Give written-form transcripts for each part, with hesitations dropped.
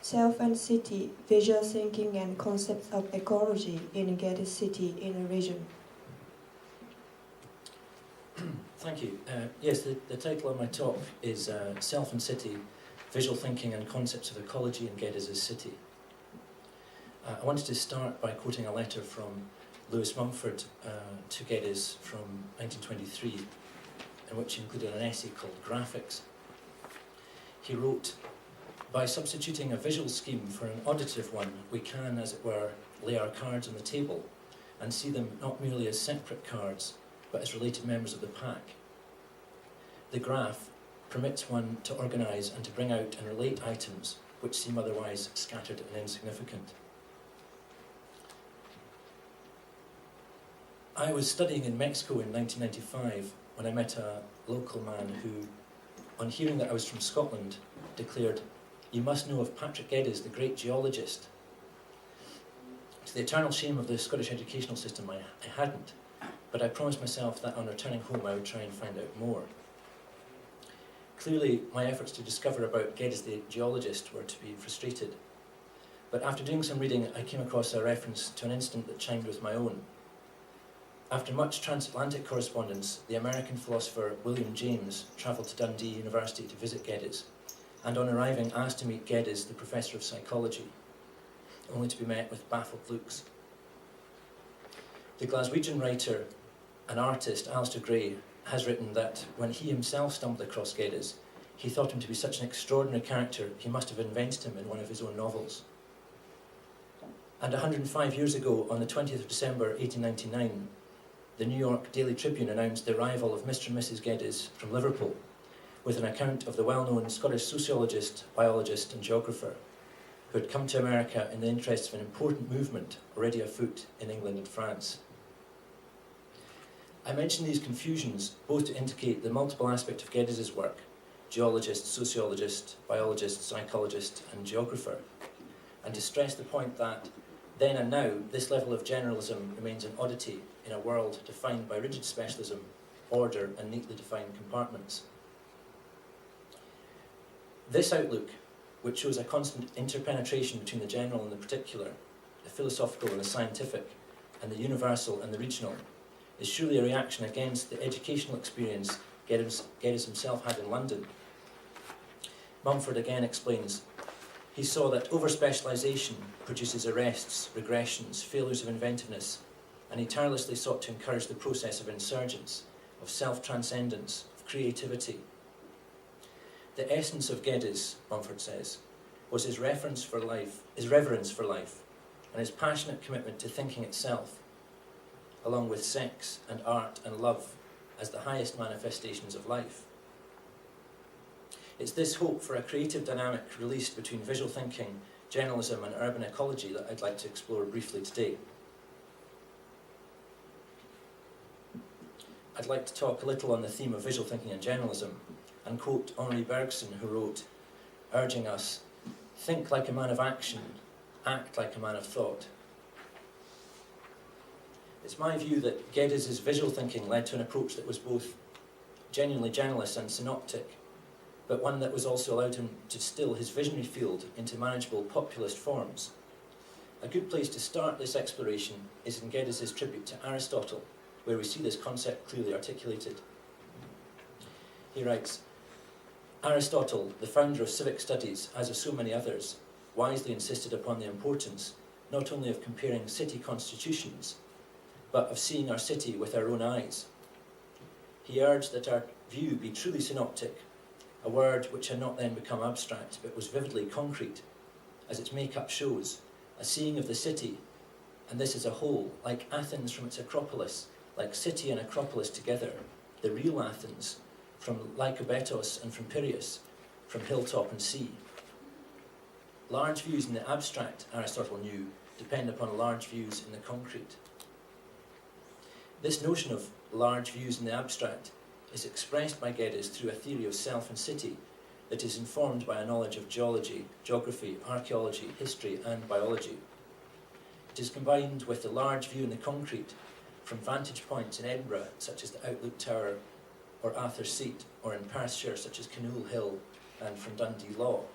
Self and City, Visual Thinking and Concepts of Ecology in Geddes City in a Region. Thank you. Yes, the title of my talk is Self and City, Visual Thinking and Concepts of Ecology in Geddes City. I wanted to start by quoting a letter from Lewis Mumford to Geddes from 1923, in which he included an essay called Graphics. He wrote, "By substituting a visual scheme for an auditive one, we can, as it were, lay our cards on the table and see them not merely as separate cards, but as related members of the pack. The graph permits one to organise and to bring out and relate items which seem otherwise scattered and insignificant." I was studying in Mexico in 1995 when I met a local man who, on hearing that I was from Scotland, declared, "You must know of Patrick Geddes, the great geologist." To the eternal shame of the Scottish educational system, I hadn't, but I promised myself that on returning home I would try and find out more. Clearly, my efforts to discover about Geddes the geologist were to be frustrated, but after doing some reading I came across a reference to an incident that chimed with my own. After much transatlantic correspondence, the American philosopher William James travelled to Dundee University to visit Geddes, and on arriving asked to meet Geddes, the professor of psychology, only to be met with baffled looks. The Glaswegian writer and artist Alistair Gray has written that when he himself stumbled across Geddes, he thought him to be such an extraordinary character he must have invented him in one of his own novels. And 105 years ago, on the 20th of December 1899, the New York Daily Tribune announced the arrival of Mr. and Mrs. Geddes from Liverpool, with an account of the well-known Scottish sociologist, biologist and geographer who had come to America in the interests of an important movement already afoot in England and France. I mention these confusions both to indicate the multiple aspect of Geddes' work, geologist, sociologist, biologist, psychologist and geographer, and to stress the point that then and now this level of generalism remains an oddity in a world defined by rigid specialism, order and neatly defined compartments. This outlook, which shows a constant interpenetration between the general and the particular, the philosophical and the scientific, and the universal and the regional, is surely a reaction against the educational experience Geddes himself had in London. Mumford again explains, he saw that over-specialisation produces arrests, regressions, failures of inventiveness, and he tirelessly sought to encourage the process of insurgence, of self-transcendence, of creativity. The essence of Geddes, Mumford says, was his reverence for life, and his passionate commitment to thinking itself, along with sex and art and love as the highest manifestations of life. It's this hope for a creative dynamic released between visual thinking, journalism and urban ecology that I'd like to explore briefly today. I'd like to talk a little on the theme of visual thinking and journalism and quote Henri Bergson, who wrote, urging us, "Think like a man of action, act like a man of thought." It's my view that Geddes' visual thinking led to an approach that was both genuinely generalist and synoptic, but one that was also allowed him to distill his visionary field into manageable populist forms. A good place to start this exploration is in Geddes' tribute to Aristotle, where we see this concept clearly articulated. He writes, "Aristotle, the founder of civic studies, as of so many others, wisely insisted upon the importance not only of comparing city constitutions, but of seeing our city with our own eyes. He urged that our view be truly synoptic, a word which had not then become abstract, but was vividly concrete, as its make-up shows, a seeing of the city, and this as a whole, like Athens from its Acropolis, like city and Acropolis together, the real Athens, from Lykobetos and from Piraeus, from hilltop and sea. Large views in the abstract, Aristotle knew, depend upon large views in the concrete." This notion of large views in the abstract is expressed by Geddes through a theory of self and city that is informed by a knowledge of geology, geography, archaeology, history and biology. It is combined with the large view in the concrete from vantage points in Edinburgh, such as the Outlook Tower or Arthur's Seat, or in Perthshire, such as Canoe Hill, and from Dundee Law.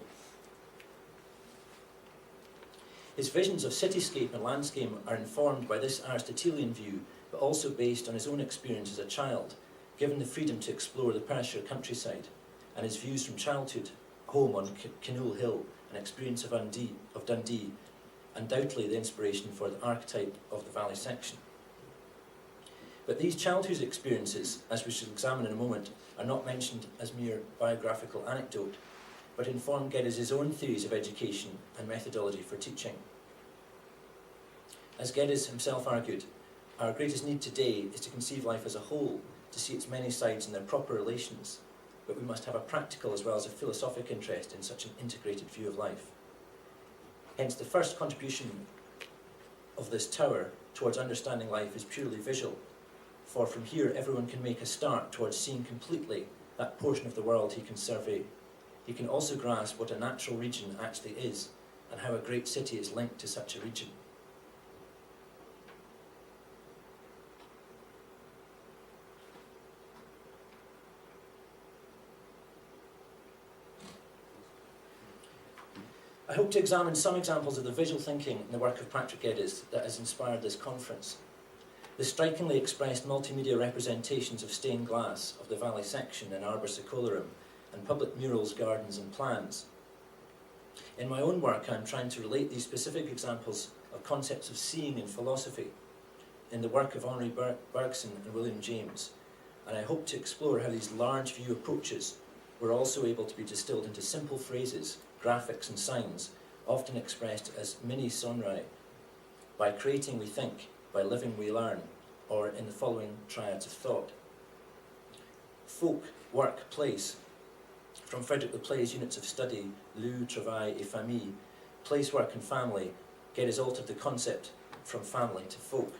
His visions of cityscape and landscape are informed by this Aristotelian view, but also based on his own experience as a child, given the freedom to explore the Perthshire countryside, and his views from childhood, home on Kinnoul Hill, an experience of Dundee, undoubtedly the inspiration for the archetype of the valley section. But these childhood experiences, as we shall examine in a moment, are not mentioned as mere biographical anecdote, but inform Geddes' own theories of education and methodology for teaching. As Geddes himself argued, our greatest need today is to conceive life as a whole, to see its many sides in their proper relations, but we must have a practical as well as a philosophic interest in such an integrated view of life. Hence, the first contribution of this tower towards understanding life is purely visual, for from here everyone can make a start towards seeing completely that portion of the world he can survey. He can also grasp what a natural region actually is, and how a great city is linked to such a region. I hope to examine some examples of the visual thinking in the work of Patrick Geddes that has inspired this conference. The strikingly expressed multimedia representations of stained glass of the valley section in Arbor Secularum, and public murals, gardens and plans. In my own work, I'm trying to relate these specific examples of concepts of seeing in philosophy in the work of Henri Bergson and William James, and I hope to explore how these large view approaches were also able to be distilled into simple phrases, graphics and signs, often expressed as mini sonrai. By creating we think, by living we learn, or in the following triads of thought. Folk, work, place. From Frederick the Play's units of study, lieu, travail et famille, place, work and family, Geddes altered the concept from family to folk.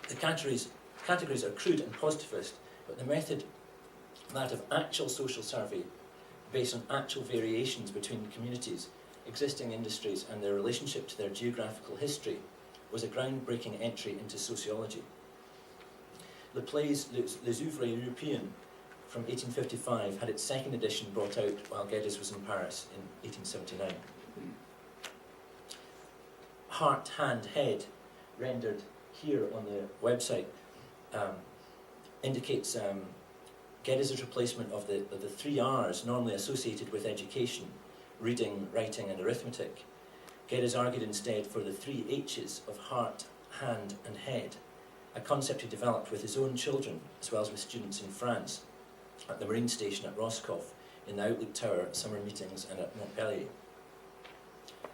The categories are crude and positivist, but the method, that of actual social survey, based on actual variations between communities, existing industries and their relationship to their geographical history, was a groundbreaking entry into sociology. Le Play's Les Ouvres Européens from 1855 had its second edition brought out while Geddes was in Paris in 1879. Heart, hand, head, rendered here on the website, indicates Geddes' replacement of the 3 R's normally associated with education, reading, writing and arithmetic. Geddes argued instead for the 3 H's of heart, hand and head, a concept he developed with his own children as well as with students in France, at the marine station at Roscoff, in the Outlook Tower at summer meetings and at Montpellier.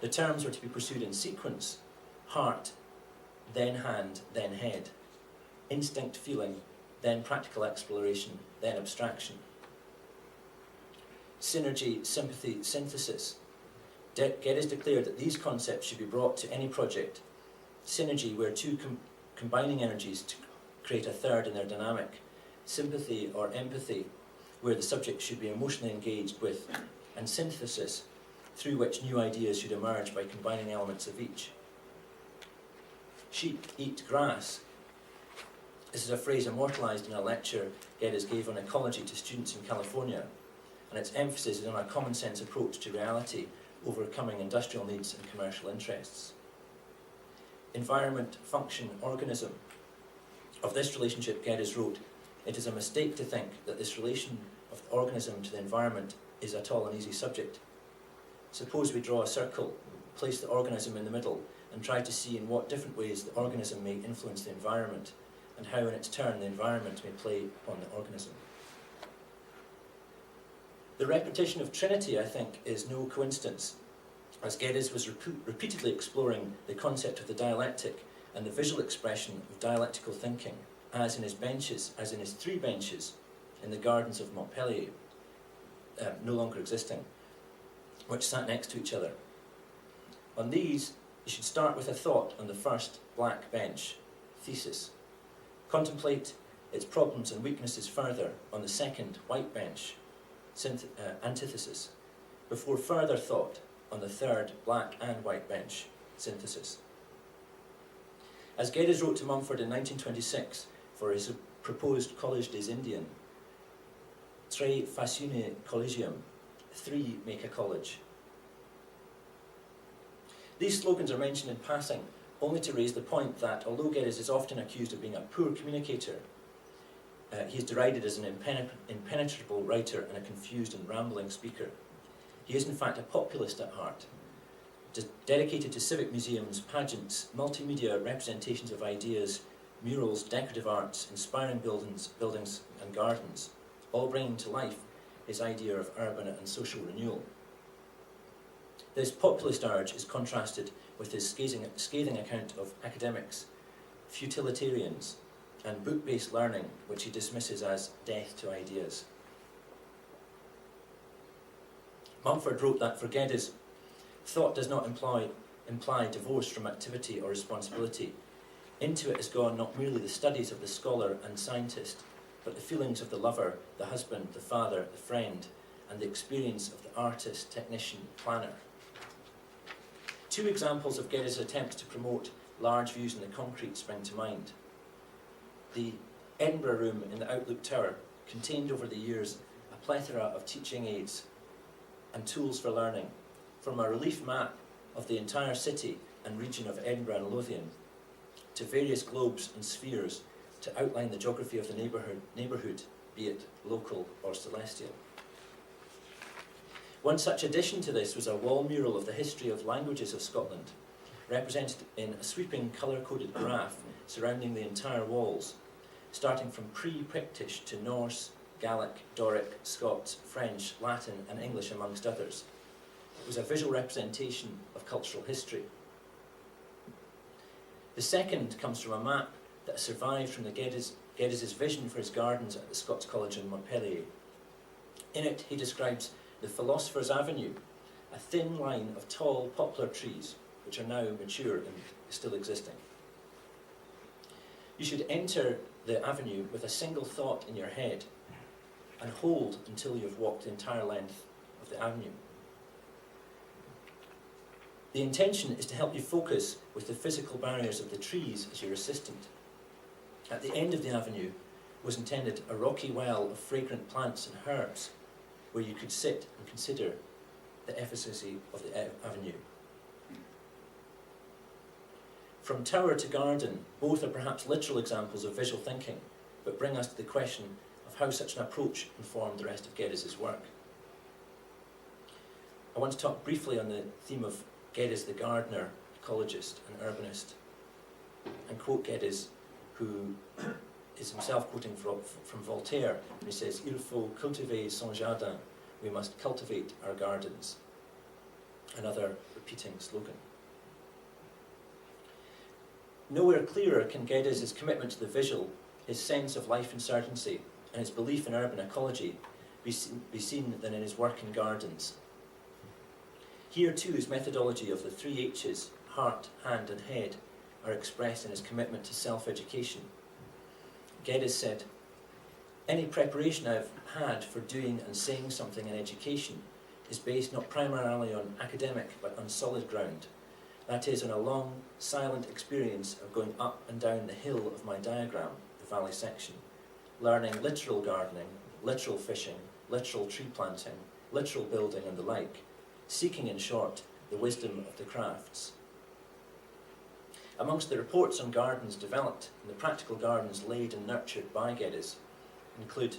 The terms were to be pursued in sequence: heart, then hand, then head, instinct feeling, then practical exploration, then abstraction. Synergy, sympathy, synthesis. Geddes declared that these concepts should be brought to any project. Synergy, where 2 combining energies to create a third in their dynamic. Sympathy or empathy, where the subject should be emotionally engaged with. And synthesis, through which new ideas should emerge by combining elements of each. Sheep eat grass. This is a phrase immortalised in a lecture Geddes gave on ecology to students in California, and its emphasis is on a common sense approach to reality, overcoming industrial needs and commercial interests. Environment, function, organism. Of this relationship, Geddes wrote, "It is a mistake to think that this relation of the organism to the environment is at all an easy subject. Suppose we draw a circle, place the organism in the middle, and try to see in what different ways the organism may influence the environment, and how in its turn the environment may play upon the organism." The repetition of Trinity, I think, is no coincidence, as Geddes was repeatedly exploring the concept of the dialectic and the visual expression of dialectical thinking, as in his 3 benches in the gardens of Montpellier, no longer existing, which sat next to each other. On these, you should start with a thought on the first black bench, thesis. Contemplate its problems and weaknesses further on the second white bench, antithesis, before further thought on the third black and white bench, synthesis. As Geddes wrote to Mumford in 1926 for his proposed College des Indiens, "Tre facune collegium," 3 make a college. These slogans are mentioned in passing, only to raise the point that although Geddes is often accused of being a poor communicator, he is derided as an impenetrable writer and a confused and rambling speaker. He is in fact a populist at heart, dedicated to civic museums, pageants, multimedia representations of ideas, murals, decorative arts, inspiring buildings and gardens, all bringing to life his idea of urban and social renewal. This populist urge is contrasted with his scathing account of academics, futilitarians, and book-based learning, which he dismisses as death to ideas. Mumford wrote that for Geddes, thought does not imply divorce from activity or responsibility. Into it has gone not merely the studies of the scholar and scientist, but the feelings of the lover, the husband, the father, the friend, and the experience of the artist, technician, planner. Two examples of Geddes' attempts to promote large views in the concrete spring to mind. The Edinburgh room in the Outlook Tower contained over the years a plethora of teaching aids and tools for learning, from a relief map of the entire city and region of Edinburgh and Lothian, to various globes and spheres to outline the geography of the neighbourhood, be it local or celestial. One such addition to this was a wall mural of the history of languages of Scotland, represented in a sweeping colour-coded graph surrounding the entire walls, starting from pre-Pictish to Norse, Gaelic, Doric, Scots, French, Latin and English amongst others. It was a visual representation of cultural history. The second comes from a map that survived from Geddes' vision for his gardens at the Scots College in Montpellier. In it he describes the Philosopher's Avenue, a thin line of tall poplar trees which are now mature and still existing. You should enter the avenue with a single thought in your head and hold until you have walked the entire length of the avenue. The intention is to help you focus with the physical barriers of the trees as your assistant. At the end of the avenue was intended a rocky well of fragrant plants and herbs where you could sit and consider the efficacy of the avenue. From tower to garden, both are perhaps literal examples of visual thinking, but bring us to the question of how such an approach informed the rest of Geddes' work. I want to talk briefly on the theme of Geddes the gardener, ecologist and urbanist, and quote Geddes, who is himself quoting from Voltaire, and he says, "Il faut cultiver son jardin," we must cultivate our gardens. Another repeating slogan. Nowhere clearer can Geddes' commitment to the visual, his sense of life insurgency, and his belief in urban ecology be seen than in his work in gardens. Here too his methodology of the three H's, heart, hand and head, are expressed in his commitment to self-education. Geddes said, "Any preparation I've had for doing and saying something in education is based not primarily on academic but on solid ground. That is, on a long, silent experience of going up and down the hill of my diagram, the valley section, learning literal gardening, literal fishing, literal tree planting, literal building and the like, seeking, in short, the wisdom of the crafts." Amongst the reports on gardens developed and the practical gardens laid and nurtured by Geddes include,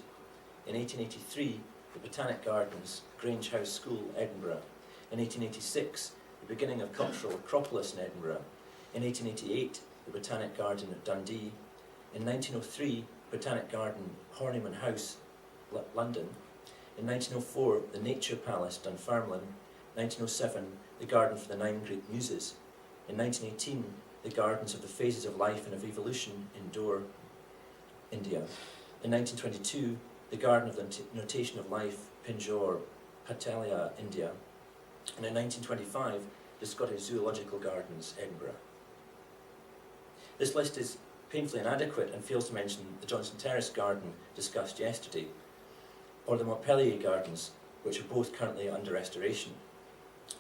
in 1883, the Botanic Gardens, Grange House School, Edinburgh; in 1886, the beginning of Cultural Acropolis in Edinburgh; in 1888, the Botanic Garden at Dundee; in 1903, Botanic Garden, Horniman House, London; in 1904, the Nature Palace, Dunfermline; 1907, the Garden for the Nine Great Muses; in 1918, the Gardens of the Phases of Life and of Evolution, Indore, India; in 1922, the Garden of the Notation of Life, Pinjore, Patalia, India; and in 1925, the Scottish Zoological Gardens, Edinburgh. This list is painfully inadequate and fails to mention the Johnson Terrace Garden discussed yesterday, or the Montpellier Gardens, which are both currently under restoration,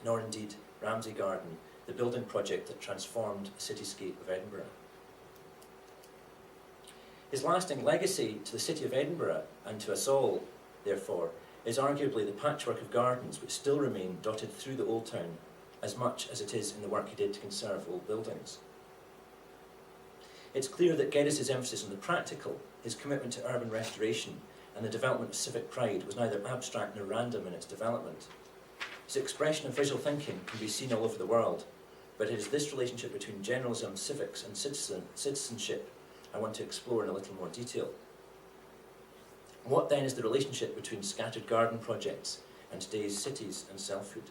nor indeed Ramsay Garden, the building project that transformed the cityscape of Edinburgh. His lasting legacy to the city of Edinburgh and to us all, therefore, is arguably the patchwork of gardens which still remain dotted through the Old Town as much as it is in the work he did to conserve old buildings. It's clear that Geddes' emphasis on the practical, his commitment to urban restoration, and the development of civic pride was neither abstract nor random in its development. His expression of visual thinking can be seen all over the world, but it is this relationship between generalism, civics, and citizenship I want to explore in a little more detail. What then is the relationship between scattered garden projects and today's cities and selfhood?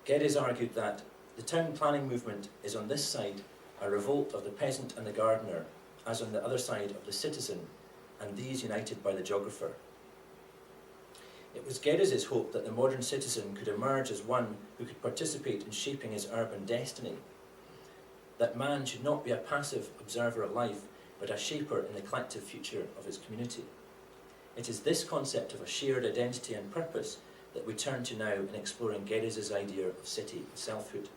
Geddes argued that the town planning movement is on this side a revolt of the peasant and the gardener, as on the other side of the citizen, and these united by the geographer. It was Geddes' hope that the modern citizen could emerge as one who could participate in shaping his urban destiny, that man should not be a passive observer of life, but a shaper in the collective future of his community. It is this concept of a shared identity and purpose that we turn to now in exploring Geddes' idea of city selfhood.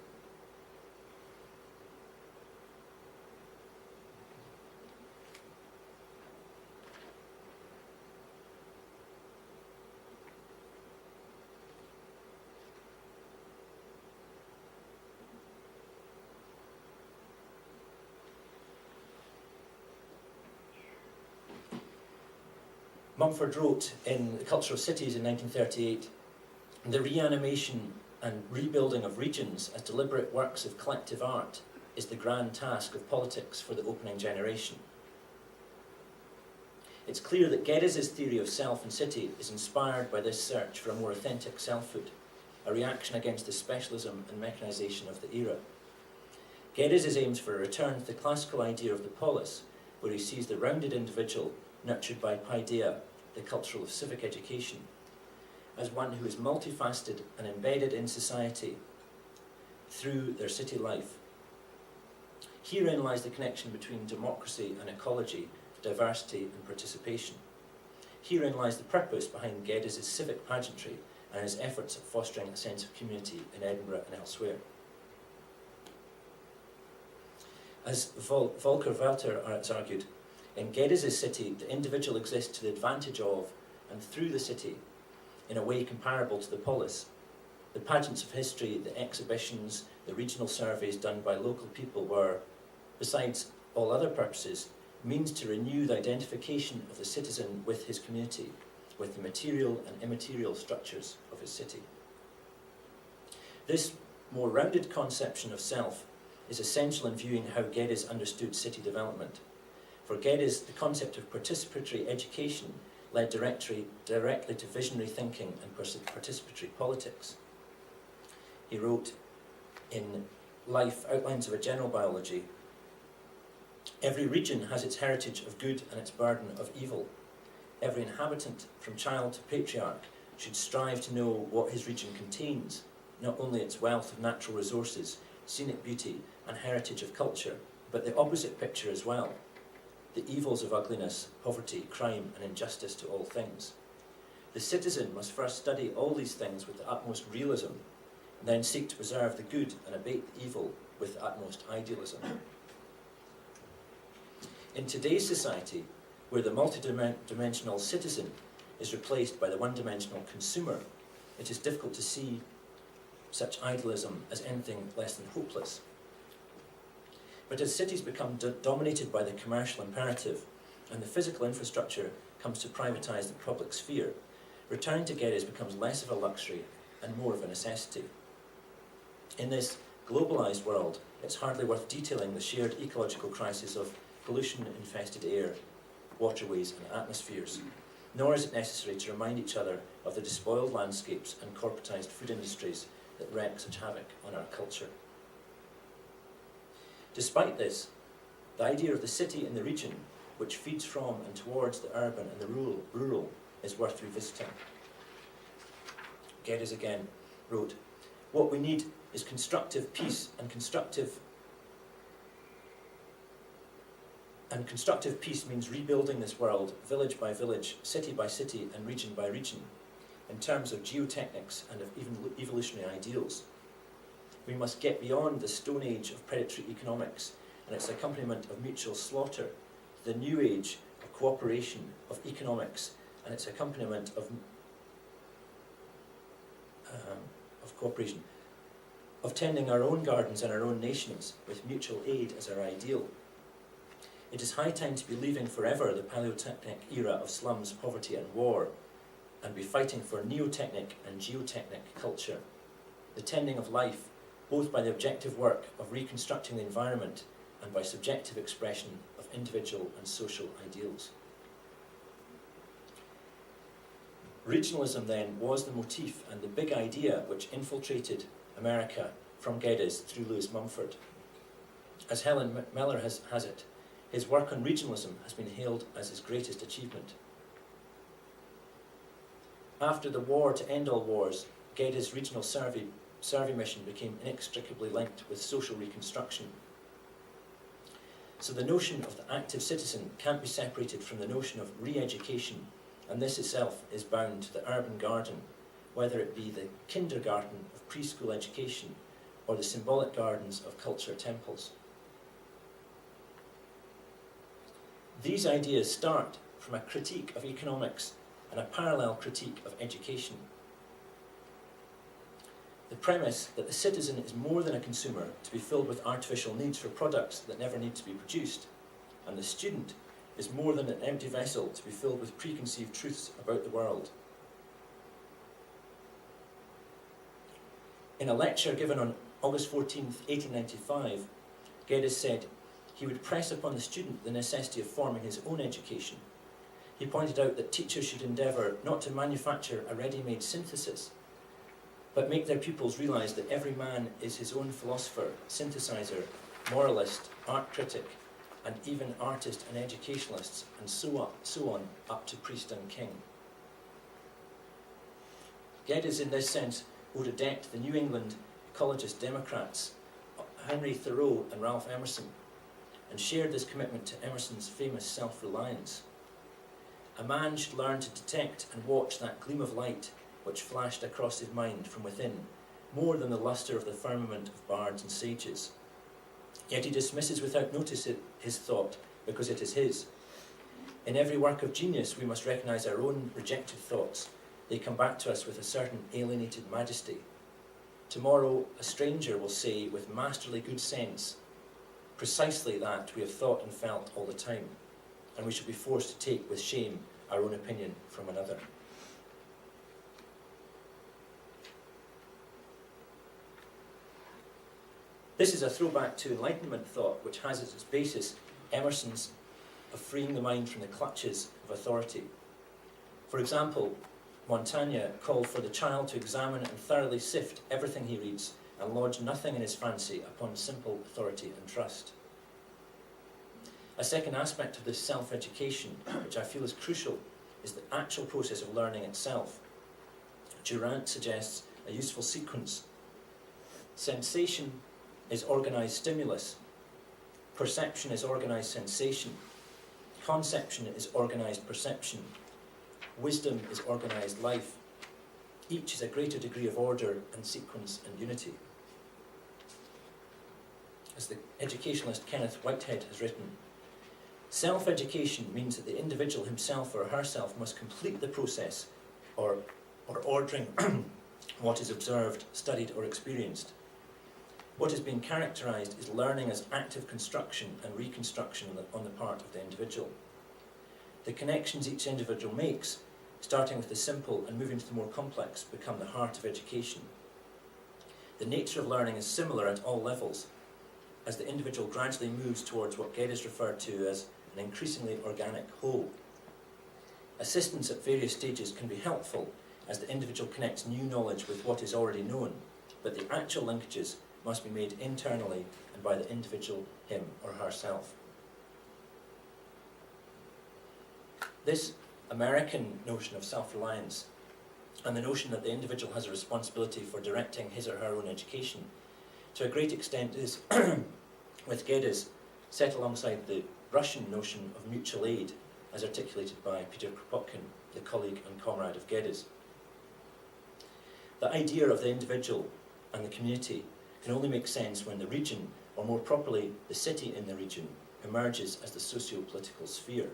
Mumford wrote in The Culture of Cities in 1938, "The reanimation and rebuilding of regions as deliberate works of collective art is the grand task of politics for the opening generation." It's clear that Geddes' theory of self and city is inspired by this search for a more authentic selfhood, a reaction against the specialism and mechanisation of the era. Geddes' aims for a return to the classical idea of the polis, where he sees the rounded individual nurtured by paideia, the cultural of civic education, as one who is multifaceted and embedded in society through their city life. Herein lies the connection between democracy and ecology, diversity and participation. Herein lies the purpose behind Geddes' civic pageantry and his efforts at fostering a sense of community in Edinburgh and elsewhere. As Volker Welter has argued, in Geddes' city, the individual exists to the advantage of and through the city in a way comparable to the polis. The pageants of history, the exhibitions, the regional surveys done by local people were, besides all other purposes, means to renew the identification of the citizen with his community, with the material and immaterial structures of his city. This more rounded conception of self is essential in viewing how Geddes understood city development. For Geddes, the concept of participatory education led directly to visionary thinking and participatory politics. He wrote in Life, Outlines of a General Biology, "Every region has its heritage of good and its burden of evil. Every inhabitant, from child to patriarch, should strive to know what his region contains, not only its wealth of natural resources, scenic beauty, and heritage of culture, but the opposite picture as well, the evils of ugliness, poverty, crime, and injustice to all things. The citizen must first study all these things with the utmost realism, and then seek to preserve the good and abate the evil with the utmost idealism." In today's society, where the multidimensional citizen is replaced by the one-dimensional consumer, it is difficult to see such idealism as anything less than hopeless. But as cities become dominated by the commercial imperative and the physical infrastructure comes to privatise the public sphere, returning to Geddes becomes less of a luxury and more of a necessity. In this globalised world, it's hardly worth detailing the shared ecological crisis of pollution-infested air, waterways and atmospheres, nor is it necessary to remind each other of the despoiled landscapes and corporatised food industries that wreak such havoc on our culture. Despite this, the idea of the city and the region, which feeds from and towards the urban and the rural is worth revisiting. Geddes again wrote, "What we need is constructive peace, and constructive peace means rebuilding this world, village by village, city by city, and region by region, in terms of geotechnics and of even evolutionary ideals. We must get beyond the Stone Age of predatory economics and its accompaniment of mutual slaughter, to the new age of cooperation, of economics, and its accompaniment of of cooperation, of tending our own gardens and our own nations with mutual aid as our ideal. It is high time to be leaving forever the Paleotechnic era of slums, poverty and war, and be fighting for neotechnic and geotechnic culture, the tending of life, both by the objective work of reconstructing the environment and by subjective expression of individual and social ideals. Regionalism then was the motif and the big idea which infiltrated America from Geddes through Lewis Mumford. As Helen Miller has it, his work on regionalism has been hailed as his greatest achievement. After the war to end all wars, Geddes' regional survey mission became inextricably linked with social reconstruction. So the notion of the active citizen can't be separated from the notion of re-education, and this itself is bound to the urban garden, whether it be the kindergarten of preschool education or the symbolic gardens of culture temples. These ideas start from a critique of economics and a parallel critique of education. The premise that the citizen is more than a consumer to be filled with artificial needs for products that never need to be produced, and the student is more than an empty vessel to be filled with preconceived truths about the world. In a lecture given on August 14th, 1895, Geddes said he would press upon the student the necessity of forming his own education. He pointed out that teachers should endeavour not to manufacture a ready-made synthesis, but make their pupils realise that every man is his own philosopher, synthesizer, moralist, art critic, and even artist and educationalists, and so on, up to priest and king. Geddes, in this sense, owed a debt to the New England ecologist Democrats, Henry Thoreau and Ralph Emerson, and shared this commitment to Emerson's famous self-reliance. A man should learn to detect and watch that gleam of light which flashed across his mind from within, more than the lustre of the firmament of bards and sages. Yet he dismisses without notice his thought, because it is his. In every work of genius we must recognise our own rejected thoughts. They come back to us with a certain alienated majesty. Tomorrow a stranger will say with masterly good sense precisely that we have thought and felt all the time, and we shall be forced to take with shame our own opinion from another. This is a throwback to Enlightenment thought, which has as its basis Emerson's of freeing the mind from the clutches of authority. For example, Montaigne called for the child to examine and thoroughly sift everything he reads and lodge nothing in his fancy upon simple authority and trust. A second aspect of this self-education, which I feel is crucial, is the actual process of learning itself. Durant suggests a useful sequence. Sensation is organised stimulus, perception is organised sensation, conception is organised perception, wisdom is organised life. Each is a greater degree of order and sequence and unity. As the educationalist Kenneth Whitehead has written, self-education means that the individual himself or herself must complete the process or ordering what is observed, studied or experienced. What is being characterised is learning as active construction and reconstruction on the part of the individual. The connections each individual makes, starting with the simple and moving to the more complex, become the heart of education. The nature of learning is similar at all levels, as the individual gradually moves towards what Geddes referred to as an increasingly organic whole. Assistance at various stages can be helpful as the individual connects new knowledge with what is already known, but the actual linkages must be made internally and by the individual, him or herself. This American notion of self-reliance and the notion that the individual has a responsibility for directing his or her own education, to a great extent is, with Geddes, set alongside the Russian notion of mutual aid as articulated by Peter Kropotkin, the colleague and comrade of Geddes. The idea of the individual and the community can only make sense when the region, or more properly the city in the region, emerges as the socio-political sphere.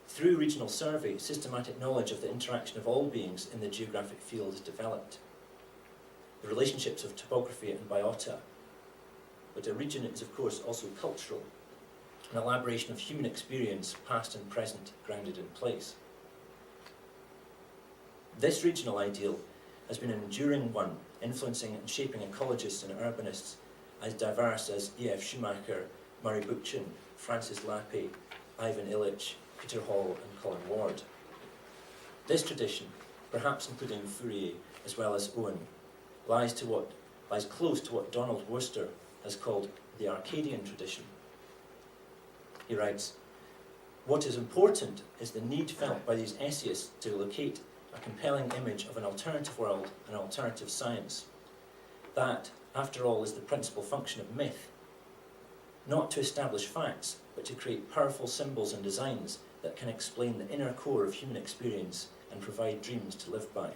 Through regional survey, systematic knowledge of the interaction of all beings in the geographic field is developed. The relationships of topography and biota. But a region is, of course, also cultural, an elaboration of human experience, past and present, grounded in place. This regional ideal has been an enduring one, influencing and shaping ecologists and urbanists as diverse as E.F. Schumacher, Murray Bookchin, Francis Lappé, Ivan Illich, Peter Hall and Colin Ward. This tradition, perhaps including Fourier as well as Owen, lies close to what Donald Worcester has called the Arcadian tradition. He writes, "What is important is the need felt by these essayists to locate a compelling image of an alternative world and alternative science. That, after all, is the principal function of myth. Not to establish facts, but to create powerful symbols and designs that can explain the inner core of human experience and provide dreams to live by."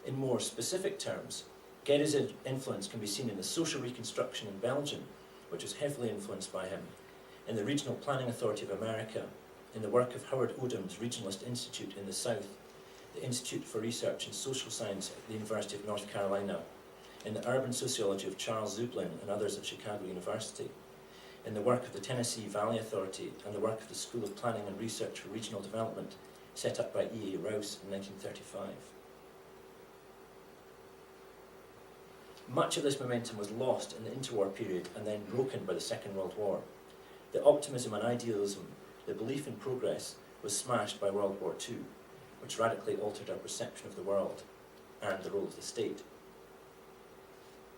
In more specific terms, Geddes' influence can be seen in the social reconstruction in Belgium, which was heavily influenced by him, in the Regional Planning Authority of America, in the work of Howard Odum's Regionalist Institute in the South, the Institute for Research in Social Science at the University of North Carolina, in the urban sociology of Charles Zublin and others at Chicago University, in the work of the Tennessee Valley Authority and the work of the School of Planning and Research for Regional Development, set up by E.A. Rouse in 1935. Much of this momentum was lost in the interwar period and then broken by the Second World War. The optimism and idealism, the belief in progress, was smashed by World War II, which radically altered our perception of the world and the role of the state.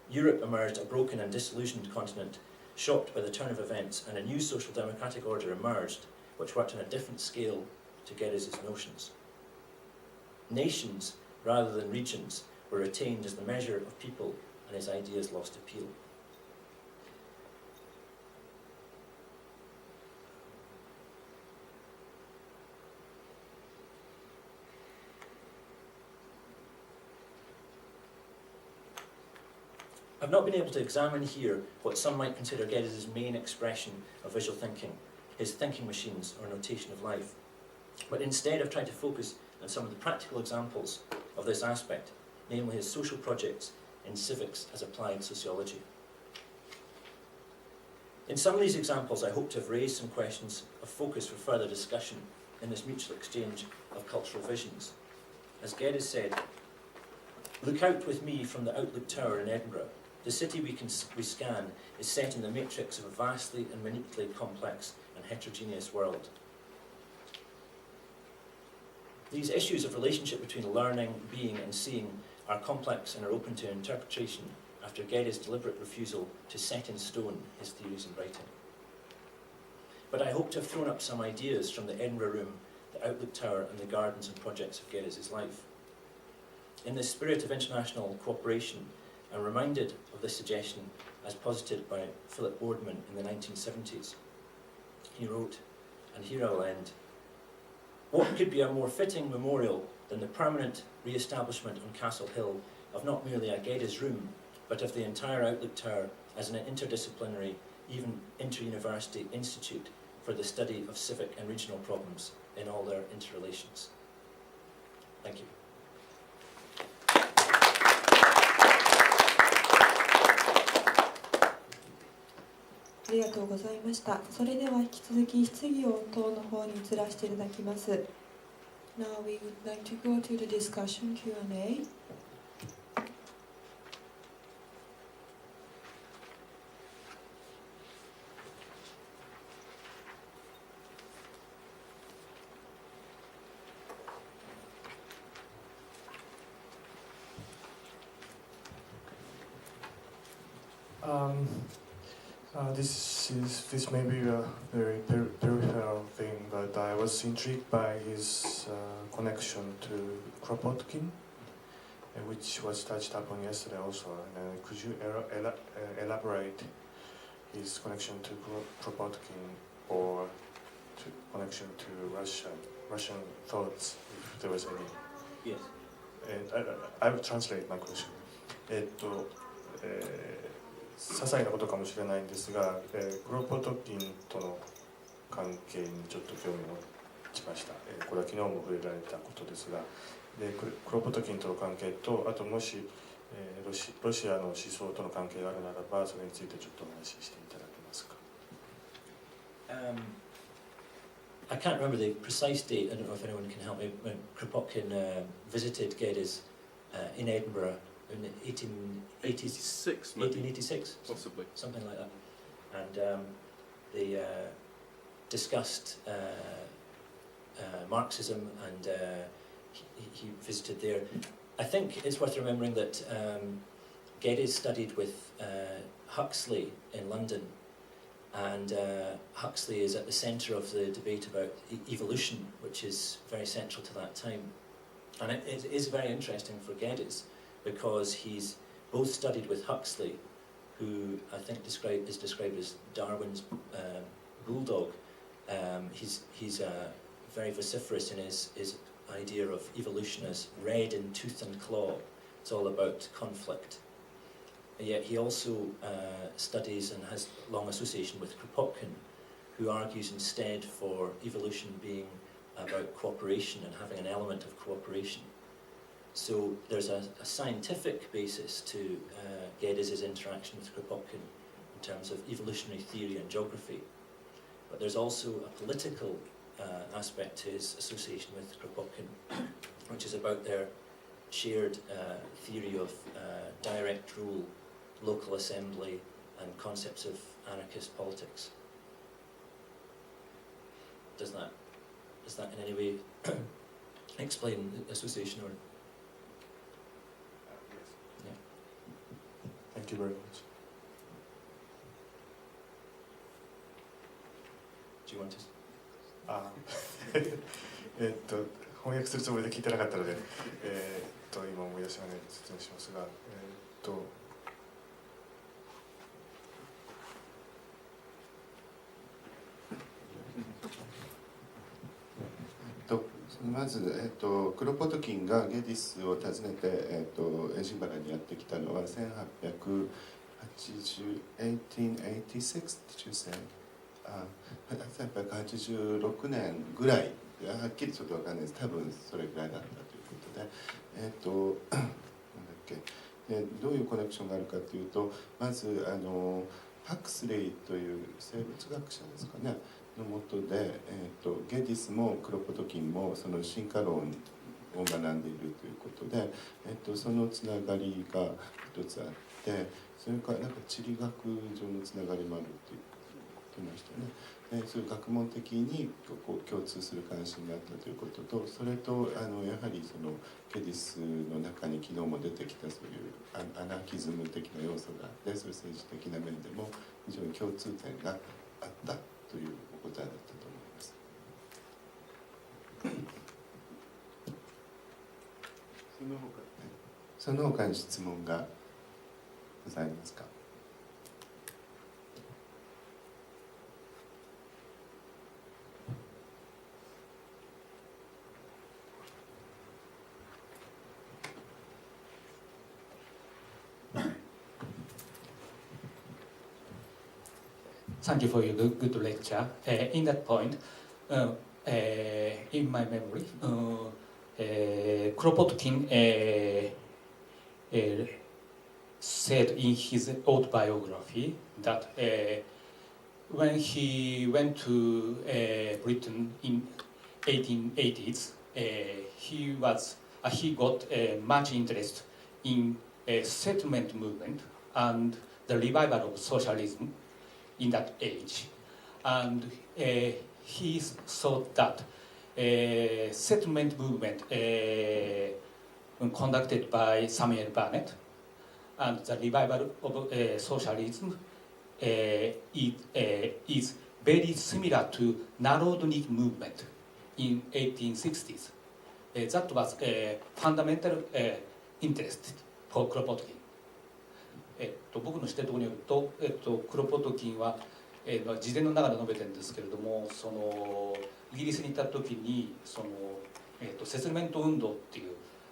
Europe emerged a broken and disillusioned continent, shocked by the turn of events, and a new social democratic order emerged, which worked on a different scale to Geddes' notions. Nations, rather than regions, were retained as the measure of people, and his ideas lost appeal. I've not been able to examine here what some might consider Geddes' main expression of visual thinking, his thinking machines or notation of life, but instead I've tried to focus on some of the practical examples of this aspect, namely his social projects in civics as applied sociology. In some of these examples, I hope to have raised some questions of focus for further discussion in this mutual exchange of cultural visions. As Geddes said, "Look out with me from the Outlook Tower in Edinburgh. The city we scan is set in the matrix of a vastly and minutely complex and heterogeneous world." These issues of relationship between learning, being and seeing are complex and are open to interpretation after Geddes' deliberate refusal to set in stone his theories in writing. But I hope to have thrown up some ideas from the Edinburgh Room, the Outlook Tower and the gardens and projects of Geddes' life. In the spirit of international cooperation, I'm reminded of this suggestion as posited by Philip Boardman in the 1970s. He wrote, and here I'll end, "What could be a more fitting memorial than the permanent re-establishment on Castle Hill of not merely a Geddes Room, but of the entire Outlook Tower as an interdisciplinary, even inter-university institute for the study of civic and regional problems in all their interrelations." Thank you. ありがとうございました。それでは引き続き質疑応答の方に移らせていただきます。Now we would like to go to the discussion Q&A. This may be a very peripheral thing, but I was intrigued by his connection to Kropotkin, which was touched upon yesterday also. Could you elaborate his connection to Kropotkin or connection to Russian thoughts, if there was any? Yes. I will translate my question. 些細なことかもしれないんですが、クロポトキンとの関係にちょっと興味を持ちました。これは昨日も触れられたことですが、でクロポトキンとの関係と、あともし、ロシアの思想との関係があるならば、それについてちょっとお話ししていただけますか。I can't remember the precise date. I don't know if anyone can help me. When Kropotkin visited Geddes in Edinburgh in the 1886, possibly, something like that, and they discussed Marxism, and he visited there. I think it's worth remembering that Geddes studied with Huxley in London. And Huxley is at the centre of the debate about evolution, which is very central to that time. And it is very interesting for Geddes, because he's both studied with Huxley, who I think is described as Darwin's bulldog. He's very vociferous in his idea of evolution as red in tooth and claw. It's all about conflict. Yet he also studies and has long association with Kropotkin, who argues instead for evolution being about cooperation and having an element of cooperation. So there's a scientific basis to Geddes' interaction with Kropotkin in terms of evolutionary theory and geography. But there's also a political aspect to his association with Kropotkin, which is about their shared theory of direct rule, local assembly, and concepts of anarchist politics. Does that in any way explain the association? Or Yes. Yeah. Thank you very much. Do you want to? 翻訳するつもりで聞いてなかったので、今思い出しながら説明しますが、まず、クロポトキンがゲディスを訪ねて、エディンバラにやってきたのは1886 1886年ぐらい、はっきりちょっと分かんないです。多分それぐらいだったということで、なんだっけ、でどういうコネクションがあるかというと、まずハクスレイという生物学者ですかねのもとで、ゲディスもクロポトキンもその進化論を学んでいるということで、そのつながりが一つあって、それからなんか地理学上のつながりもあるって言ってましたね。そういう学問的にこう共通する関心があったということと、それとやはりそのゲディスの中に昨日も出てきたそういうアナキズム的な要素があって、そういう政治的な面でも非常に共通点があったというお答えだったと思います。その他に質問がございますか。Thank you for your good lecture. In that point, in my memory, Kropotkin said in his autobiography that when he went to Britain in 1880s, he got much interest in settlement movement and the revival of socialism in that age, and he thought that settlement movement conducted by Samuel Barnett and the revival of socialism is very similar to Narodnik movement in 1860s. That was a fundamental interest for Kropotkin. 僕の知ってるところによると、クロポトキンは、事前の中で述べてるんですけれども、そのイギリスに行った時にその、セトルメント運動っていう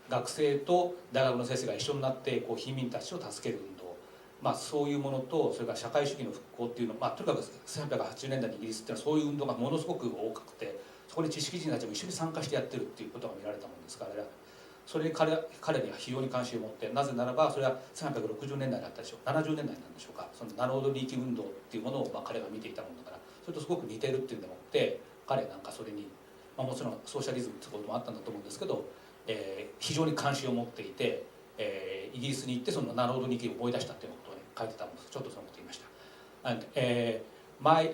学生と大学の先生が一緒になってこう貧民たちを助ける運動そういうものと、それから社会主義の復興っていうの、とにかく1880年代にイギリスっていうのはそういう運動がものすごく多くて、そこに知識人たちも一緒に参加してやってるっていうことが見られたものですから、それに彼には非常に関心を持って、なぜならばそれは1860年代だったでしょう、70年代なんでしょうか、そのナロード利益運動っていうものを彼が見ていたものだから、それとすごく似てるっていうんでもって、彼なんかそれに、もちろんソーシャリズムってこともあったんだと思うんですけど、非常に関心を持っていて、イギリスに行ってそのナロード利益を思い出したっていうことを、書いてたものです。ちょっとそのこと言いました。And, my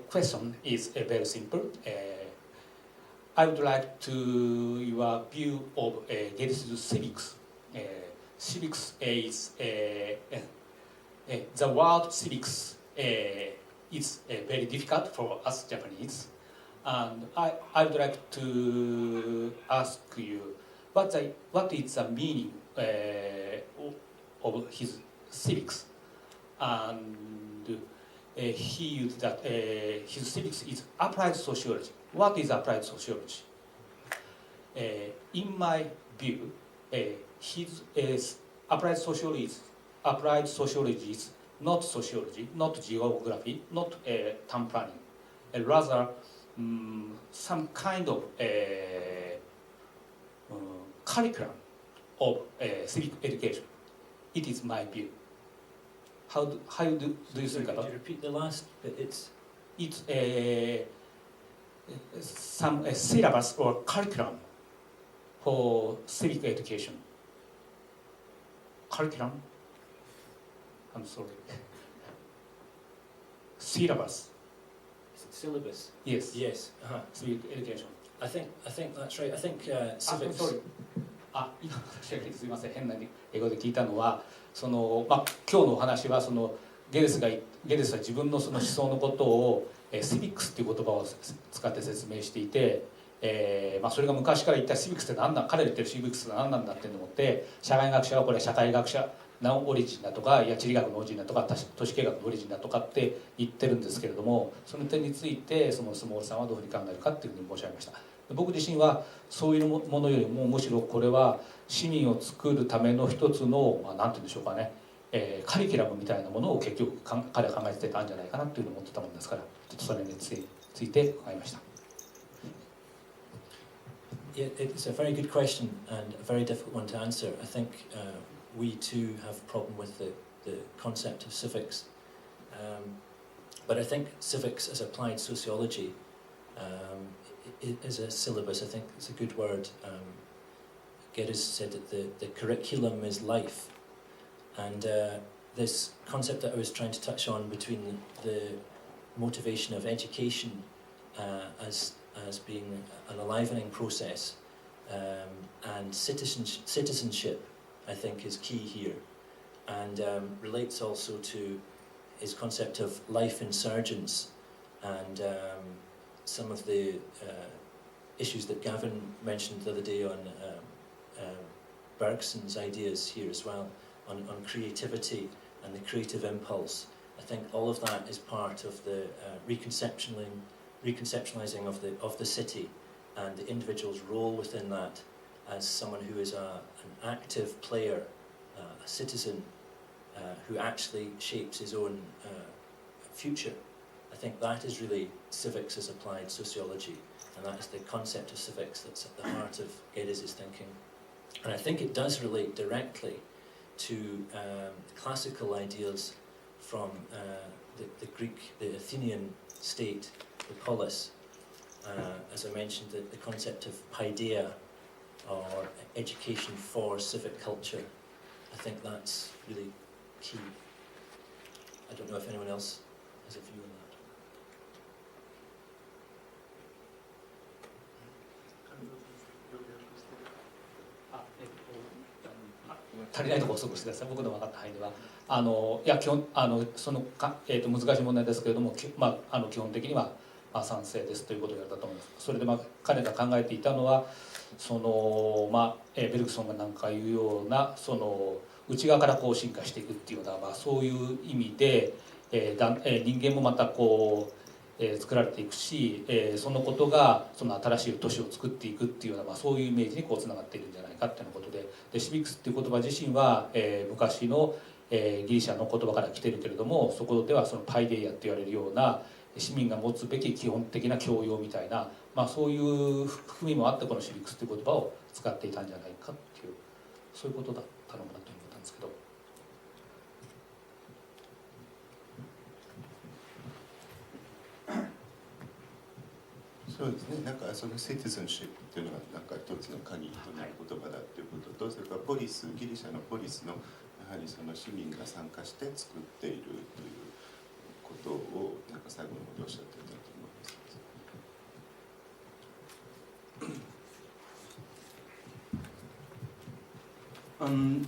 question is very simple. I would like to your view of Geddes civics. Civics is the word civics is very difficult for us Japanese, and I would like to ask you what is the meaning of his civics, and he used that his civics is applied sociology. What is applied sociology? In my view, his applied sociology is not sociology, not geography, not town planning, rather some kind of curriculum of civic education. It is my view. How do you think about it? Could you repeat the last bit? It's some syllabus or curriculum for civic education. Curriculum? I'm sorry. Syllabus. Syllabus. Yes. Yes. Uh-huh. Civic education. I think that's right. I think I'm civics. sorry. 今私がすみません、変な英語で聞いたのは、今日のお話はゲデスは自分のその思想のことをシビックスっていう言葉を使って説明していて、それが昔から言ったシビックスって何なん、彼が言ってるシビックスって何なんだっていうのを思って、社会学者はこれ社会学者のオリジンだとか、いや地理学のオリジンだとか、都市計画のオリジンだとかって言ってるんですけれども、その点についてそのスモールさんはどういうふうに考えるかっていうふうに申し上げました。僕自身はそういうものよりもむしろこれは市民を作るための一つの何て言うんでしょうかね、カリキュラムみたいなものを結局彼は考えてたんじゃないかなっていうのを思ってたものですから、ちょっとそれについて伺いました。Yeah, it's a very good question and a very difficult one to answer. I think we too have a problem with the concept of civics, but I think civics as applied sociology is a syllabus. I think it's a good word. Geddes said that the curriculum is life, and this concept that I was trying to touch on between the motivation of education as being an enlivening process and citizenship, I think, is key here, and relates also to his concept of life insurgence and some of the issues that Gavin mentioned the other day on Bergson's ideas here as well, on creativity and the creative impulse. I think all of that is part of the reconceptualizing of the city and the individual's role within that as someone who is an active player, a citizen who actually shapes his own future. I think that is really civics as applied sociology, and that is the concept of civics that's at the heart of Geddes' thinking. And I think it does relate directly to classical ideas from the Greek, the Athenian state, the polis. As I mentioned, the concept of paideia, or education for civic culture. I think that's really key. I don't know if anyone else has a view on that. 足りないところを補足してください。僕の分かった範囲では、いや基本その難しい問題ですけれども、基本的には賛成ですということを言われたと思います。それで彼が考えていたのは、ベルクソンが何か言うような内側から進化していくっていうような、そういう意味で、人間もまた作られていくし、そのことが新しい都市を作っていくっていうような、そういうイメージにつながっているんじゃないかっていうことで、シビックスっていう言葉自身は、昔の、ギリシャの言葉から来てるけれども、そこではそのパイデイアと言われるような市民が持つべき基本的な教養みたいな、そういう含みもあってこのシビックスという言葉を使っていたんじゃないかっていう、そういうことだったのかなと思ったんですけど。そうですね、なんかそのシティズンシップっていうのがなんか一つの鍵となる言葉だっていうことと、それからポリス、ギリシャのポリスのやはりその市民が参加して作っているということをなんか最後の方でおっしゃっていたと思いま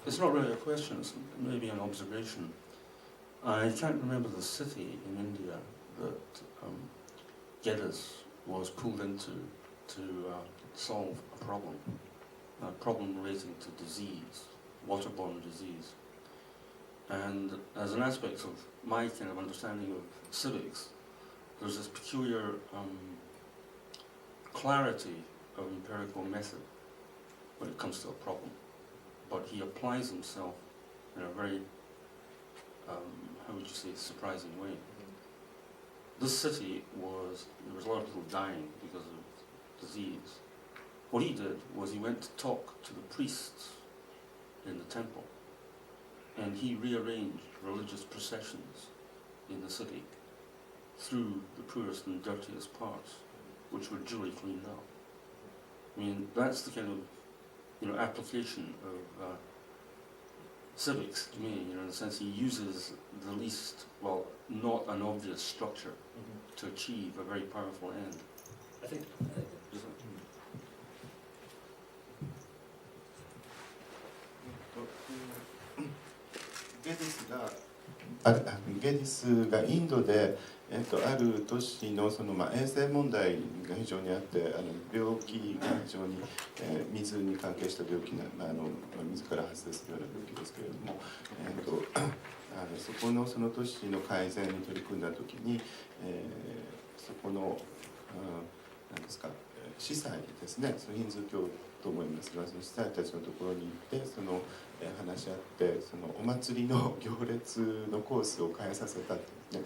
す。It's not really a question, it's maybe an observation. I can't remember the city in India that Geddes was pulled into to solve a problem relating to disease, waterborne disease. And as an aspect of my kind of understanding of civics, there's this peculiar clarity of empirical method when it comes to a problem. But he applies himself in a very, how would you say, surprising way. This city there was a lot of people dying because of disease. What he did was he went to talk to the priests in the temple, and he rearranged religious processions in the city through the poorest and dirtiest parts, which were duly cleaned up. I mean, that's the kind of application of civics to me, in the sense he uses the least, well, not an obvious structure to achieve a very powerful end. I thinkゲディスがインドで、ある都市のその、衛生問題が非常にあって、病気が非常に、水に関係した病気な、水から発生するような病気ですけれども、そこのその都市の改善に取り組んだときに、そこの、何ですか、司祭ですね、そのヒンズー教と思いますが、その司祭たちのところに行ってその、話し合ってそのお祭りの行列のコースを変えさせたってで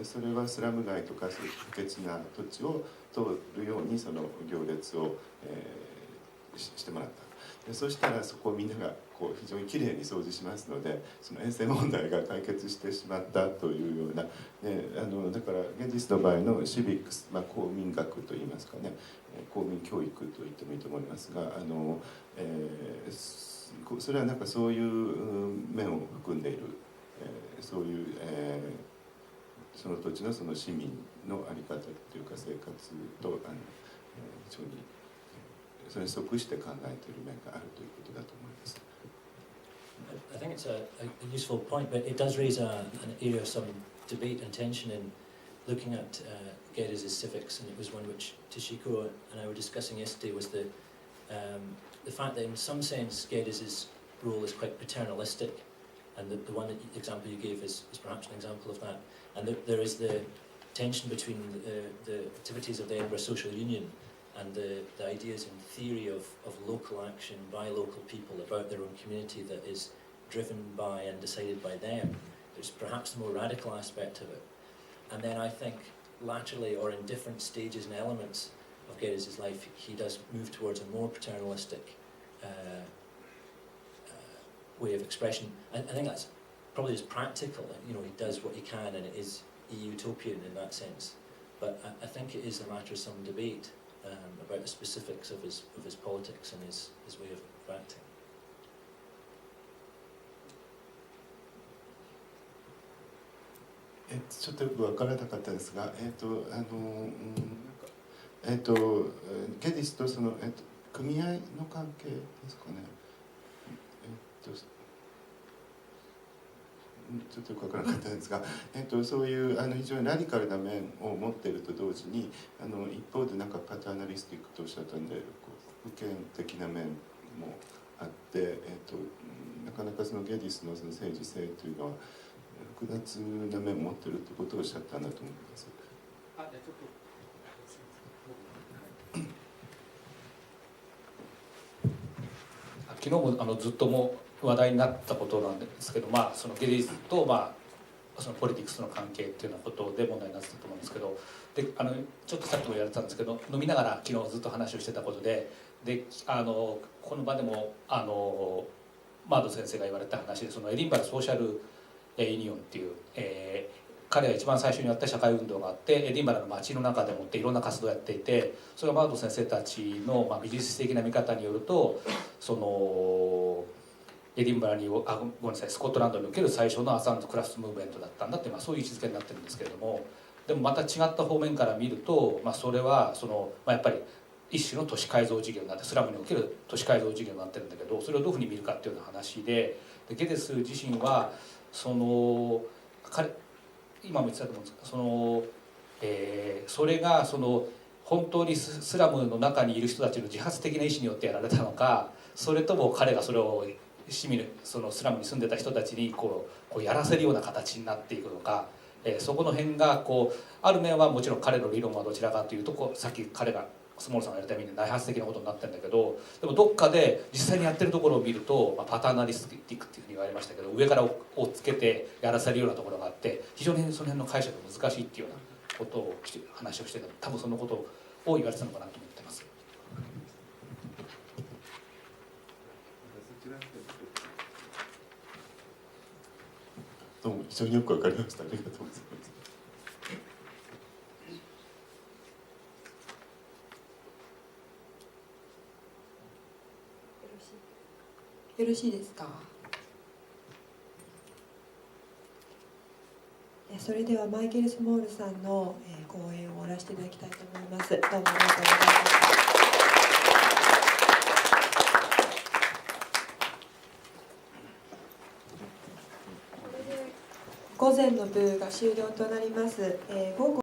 すね、それはスラム街とかそういう不潔な土地を通るようにその行列を、してもらった。でそしたらそこをみんながこう非常にきれいに掃除しますので、その衛生問題が解決してしまったというような、だからゲディスの場合のシビックス、公民学といいますかね、公民教育と言ってもいいと思いますが、それはなんかそういう面を含んでいる、そういう、その土地のその市民の在り方というか生活と非常にそれに即して考えている面があるということだと思います。I think it's a useful point, but it does raise an area of some debate and tension in looking at Geddes' civics, and it was one which Toshiko and I were discussing yesterday, was the fact that in some sense Geddes' role is quite paternalistic, and the one example you gave is perhaps an example of that, and there is the tension between the activities of the Edinburgh Social Union and the ideas in theory of local action by local people about their own community that is driven by and decided by them. There's perhaps the more radical aspect of it. And then I think laterally, or in different stages and elements of Geddes' life, he does move towards a more paternalistic way of expression. And I think that's probably as practical. He does what he can, and it is utopian in that sense. But I think it is a matter of some debate about the specifics of his politics and his way of acting. ちょっとよく分からなかったですが、ゲディスとその、組合の関係ですかね。ちょっとよく分からなかったんですが、そういう非常にラディカルな面を持っていると同時に一方でなんかパターナリスティックとおっしゃったんで普遍的な面もあって、なかなかそのゲディスのその政治性というのは複雑な面を持っているということをおっしゃったんだと思います。昨日もずっとも話題になったことなんですけど、そのゲディスと、そのポリティクスの関係っていうようなことで問題になってたと思うんですけど、でちょっとさっきも言われてたんですけど、飲みながら昨日ずっと話をしてたことで、この場でもマード先生が言われた話で、そのエディンバラソーシャルユニオンっていう、彼が一番最初にやった社会運動があって、エディンバラの街の中でもっていろんな活動をやっていて、それはマード先生たちの、美術的な見方によると、そのエディンバラにごめんなさい、スコットランドにおける最初のアース&クラフトムーブメントだったんだって、そういう位置づけになってるんですけれども、でもまた違った方面から見ると、それはその、やっぱり一種の都市改造事業になって、スラムにおける都市改造事業になってるんだけど、それをどういうふうに見るかっていうような話で、ゲデス自身はその今も言ってたと思うんですけど、それがその本当にスラムの中にいる人たちの自発的な意思によってやられたのか、それとも彼がそれをそのスラムに住んでた人たちにこうやらせるような形になっていくのか、そこの辺がある面はもちろん彼の理論はどちらかというとさっき彼がスモールさんがやるために内発的なことになってるんだけど、でもどっかで実際にやってるところを見ると、パターナリスティックっていうふうに言われましたけど、上からをつけてやらせるようなところがあって、非常にその辺の解釈が難しいっていうようなことを話をしてた、多分そのことを言われてたのかなと思ってます。どうも非常によくわかりました。ありがとうございます。よろしいですか。それではマイケル・スモールさんの講演を終わらせていただきたいと思います。どうもありがとうございました。午前の部が終了となります。午後